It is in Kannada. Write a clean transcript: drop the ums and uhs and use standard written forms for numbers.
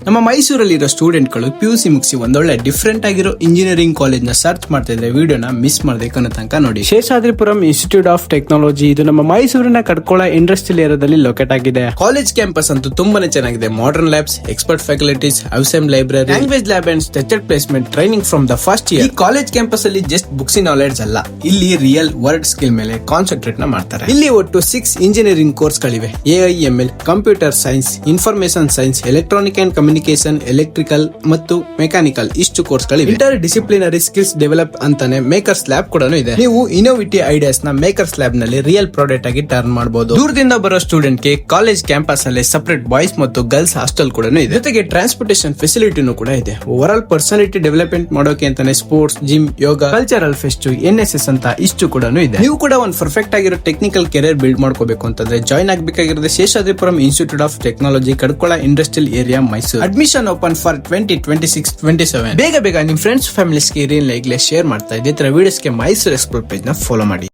ನಮ್ಮ ಮೈಸೂರಲ್ಲಿರೋ ಸ್ಟೂಡೆಂಟ್ ಗಳು PUC ಮುಗಿಸಿ ಒಂದೊಳ್ಳೆ ಡಿಫ್ರೆಂಟ್ ಆಗಿರೋ ಇಂಜಿನಿಯರಿಂಗ್ ಕಾಲೇಜ್ ನ ಸರ್ಚ್ ಮಾಡ್ತಾ ಇದ್ರೆ ವಿಡಿಯೋನ ಮಿಸ್ ಮಾಡಬೇಕು ಅನ್ನೋ ತನಕ ನೋಡಿ. ಶೇಷಾದ್ರಿಪುರಂ ಇನ್ಸ್ಟಿಟ್ಯೂಟ್ ಆಫ್ ಟೆಕ್ನಾಲಜಿ ಇದು ನಮ್ಮ ಮೈಸೂರಿನ ಕಡ್ಕೋಳ ಇಂಡಸ್ಟ್ರಿಯಲ್ ಏರಿಯಾದಲ್ಲಿ ಲೊಕೇಟ್ ಆಗಿದೆ. ಕಾಲೇಜ್ ಕ್ಯಾಂಪಸ್ ಅಂತೂ ತುಂಬಾನೇ ಚೆನ್ನಾಗಿದೆ. Modern labs, expert faculties, awesome library, language lab and structured placement, training from the first year. ಈ ಕಾಲೇಜ್ ಕ್ಯಾಂಪಸ್ ಅಲ್ಲಿ ಜಸ್ಟ್ ಬುಕ್ಸ್ ನಾಲೆಡ್ಜ್ ಅಲ್ಲ, ಇಲ್ಲಿ ರಿಯಲ್ ವರ್ಡ್ ಸ್ಕಿಲ್ ಮೇಲೆ ಕಾನ್ಸಂಟ್ರೇಟ್ ನ ಮಾಡ್ತಾರೆ. ಇಲ್ಲಿ ಒಟ್ಟು 6 ಇಂಜಿನಿಯರಿಂಗ್ ಕೋರ್ಸ್ ಗಳಿವೆ. AI/ML, computer science, information science, electronic and communication, electrical ಮತ್ತು ಮೆಕ್ಯಾನಿಕಲ್ ಇಷ್ಟು ಕೋರ್ಸ್ ಗಳಿವೆ. ಇಂಟರ್ ಡಿಸಿಪ್ಲಿನರಿ ಸ್ಕಿಲ್ಸ್ ಡೆವಲಪ್ ಅಂತಾನೆ ಮೇಕರ್ಸ್ ಲ್ಯಾಬ್ ಕೂಡ ಇದೆ. ನೀವು ಇನೋವೇಟಿವ್ ಐಡಿಯಾಸ್ ನ ಮೇಕರ್ಸ್ ಲ್ಯಾಬ್ ನಲ್ಲಿ ರಿಯಲ್ ಪ್ರಾಡಕ್ಟ್ ಆಗಿ ಟರ್ನ್ ಮಾಡಬಹುದು. ದೂರದಿಂದ ಬರೋ ಸ್ಟೂಡೆಂಟ್ ಗೆ ಕಾಲೇಜ್ ಕ್ಯಾಂಪಸ್ ಅಲ್ಲಿ ಸಪರೇಟ್ ಬಾಯ್ಸ್ ಮತ್ತು ಗರ್ಲ್ಸ್ ಹಾಸ್ಟೆಲ್ ಕೂಡ ಇದೆ. ಜೊತೆಗೆ ಟ್ರಾನ್ಸ್ಪೋರ್ಟೇಷನ್ ಫೆಸಿಲಿಟಿನೂ ಕೂಡ ಇದೆ. ಓವರ್ ಆಲ್ ಪರ್ಸನಾಲಿಟಿ ಡೆವಲಪ್ಮೆಂಟ್ ಮಾಡೋಕೆ ಅಂತಾನೆ ಸ್ಪೋರ್ಟ್ಸ್, ಜಿಮ್, ಯೋಗ, ಕಲ್ಚರಲ್ ಫೆಸ್ಟ್, NSS ಅಂತ ಇಷ್ಟು ಕೂಡ ಇದೆ. ನೀವು ಕೂಡ ಒಂದು ಪರ್ಫೆಕ್ಟ್ ಆಗಿರೋ ಟೆಕ್ನಿಕಲ್ ಕೆರಿಯರ್ ಬಿಲ್ಡ್ ಮಾಡ್ಕೋಬೇಕು ಅಂತಂದ್ರೆ ಜಾಯ್ನ್ ಆಗಬೇಕಾಗಿರೋದು Seshadripuram institute of technology, Kadakola industrial area, Mysuru. Admission open for 2026-27. ಬೇಗ ನಿಮ್ ಫ್ರೆಂಡ್ಸ್ ಫ್ಯಾಮಿಲೀಸ್ ಗೆ ಲೈಕ್ ಶೇರ್ ಮಾಡ್ತಾ ಇದೇ ತರ ವಿಡಿಯೋಸ್ಗೆ ಮೈಸೂರು ಎಕ್ಸ್ಪ್ಲೋರ್ ಪೇಜ್ ನ ಫಾಲೋ ಮಾಡಿ.